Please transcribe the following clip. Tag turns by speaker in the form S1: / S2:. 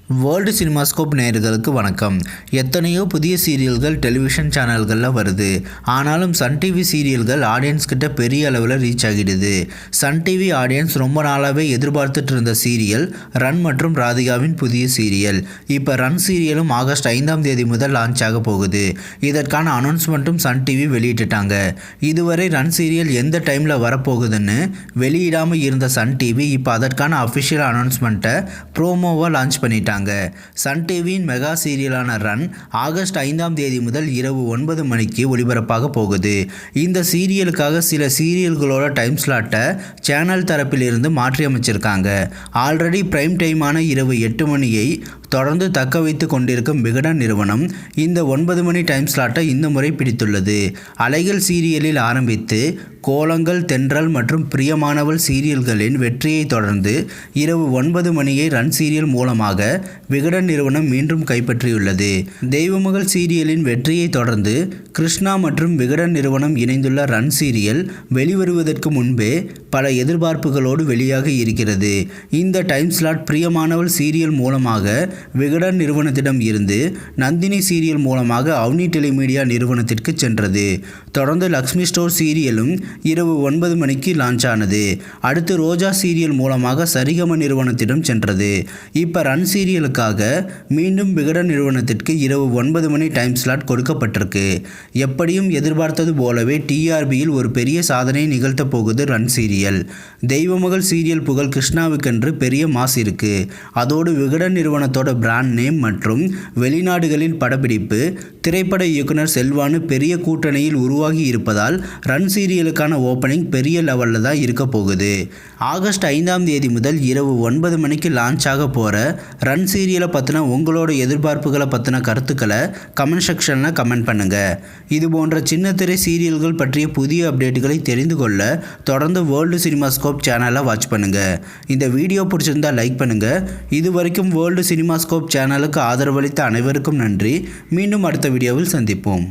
S1: World cinemascope நேயர்களுக்கு வணக்கம். எத்தனையோ புதிய சீரியல்கள் டெலிவிஷன் சேனல்களில் வருது. ஆனாலும் சன் டிவி சீரியல்கள் ஆடியன்ஸ் கிட்ட பெரிய அளவில் ரீச் ஆகிடுது. சன் டிவி ஆடியன்ஸ் ரொம்ப நாளாகவே எதிர்பார்த்துட்டு இருந்த சீரியல் ரன் மற்றும் ராதிகாவின் புதிய சீரியல். இப்போ ரன் சீரியலும் ஆகஸ்ட் 5ஆம் தேதி முதல் லான்ச் ஆக போகுது. இதற்கான அனௌன்ஸ்மெண்ட்டும் சன் டிவி வெளியிட்டுட்டாங்க. இதுவரை ரன் சீரியல் எந்த டைமில் வரப்போகுதுன்னு வெளியிடாமல் இருந்த சன் டிவி இப்போ அதற்கான அஃபிஷியல் அனௌன்ஸ்மெண்ட்டை ப்ரோமோவாக லான்ச் பண்ணிட்டாங்க. சன் டிவியின் மெகா சீரியலான ரன் ஆகஸ்ட் 5ஆம் தேதி முதல் இரவு 9 மணிக்கு ஒளிபரப்பாக போகுது. இந்த சீரியலுக்காக சில சீரியல்களோட டைம் ஸ்லாட்டை சேனல் தரப்பில் இருந்து மாற்றி அமைச்சிருக்காங்க. ஆல்ரெடி பிரைம் டைமான இரவு 8 மணியை தொடர்ந்து தக்க வைத்து கொண்டிருக்கும் விகடன் நிறுவனம் இந்த 9 மணி டைம் ஸ்லாட்டை இந்த முறை பிடித்துள்ளது. அலைகள் சீரியலில் ஆரம்பித்து கோலங்கள், தென்றல் மற்றும் பிரியமானவள் சீரியல்களின் வெற்றியை தொடர்ந்து இரவு 9 மணியை ரன் சீரியல் மூலமாக விகடன் நிறுவனம் மீண்டும் கைப்பற்றியுள்ளது. தெய்வமகள் சீரியலின் வெற்றியை தொடர்ந்து கிருஷ்ணா மற்றும் விகடன் நிறுவனம் இணைந்துள்ள ரன் சீரியல் வெளிவருவதற்கு முன்பே பல எதிர்பார்ப்புகளோடு வெளியாக இருக்கிறது. இந்த டைம் ஸ்லாட் பிரியமானவள் சீரியல் மூலமாக விகடன் நிறுவனத்திடம் இருந்து நந்தினி சீரியல் மூலமாக அவ்னி டெலிமீடியா நிறுவனத்திற்கு சென்றது. தொடர்ந்து லக்ஷ்மி ஸ்டோர் சீரியலும் இரவு 9 மணிக்கு லான்ச் ஆனது. அடுத்து ரோஜா சீரியல் மூலமாக சரிகம நிறுவனத்திடம் சென்றது. இப்போ ரன் சீரியலுக்காக மீண்டும் விகடன் நிறுவனத்திற்கு இரவு 9 மணி டைம் ஸ்லாட் கொடுக்கப்பட்டிருக்கு. எப்படியும் எதிர்பார்த்தது போலவே டிஆர்பியில் ஒரு பெரிய சாதனையை நிகழ்த்த போகுது ரன் சீரியல். தெய்வமகள் சீரியல் புகழ் கிருஷ்ணாவுக்கென்று பெரிய மாஸ் இருக்கு. அதோடு விகடன் நிறுவனத்தோட பிராண்ட் நேம் மற்றும் வெளிநாடுகளில் படப்பிடிப்பு, திரைப்பட இயக்குனர் செல்வானு பெரிய கூட்டணியில் உருவாகி இருப்பதால் ரன் சீரியலுக்கான ஓப்பனிங் பெரிய லெவலில் தான் இருக்க போகுது. ஆகஸ்ட் 5ஆம் தேதி முதல் இரவு 9 மணிக்கு லான்ச் ஆக போகிற ரன் சீரியலை பற்றின உங்களோட எதிர்பார்ப்புகளை பற்றின கருத்துக்களை கமெண்ட் செக்ஷனில் கமெண்ட் பண்ணுங்கள். இது போன்ற சின்ன திரை சீரியல்கள் பற்றிய புதிய அப்டேட்டுகளை தெரிந்து கொள்ள தொடர்ந்து வேர்ல்டு சினிமாஸ்கோப் சேனலை வாட்ச் பண்ணுங்கள். இந்த வீடியோ பிடிச்சிருந்தா லைக் பண்ணுங்கள். இது வரைக்கும் வேர்ல்டு சினிமாஸ்கோப் சேனலுக்கு ஆதரவளித்த அனைவருக்கும் நன்றி. மீண்டும் அடுத்த வீடியோவில் சந்திப்போம்.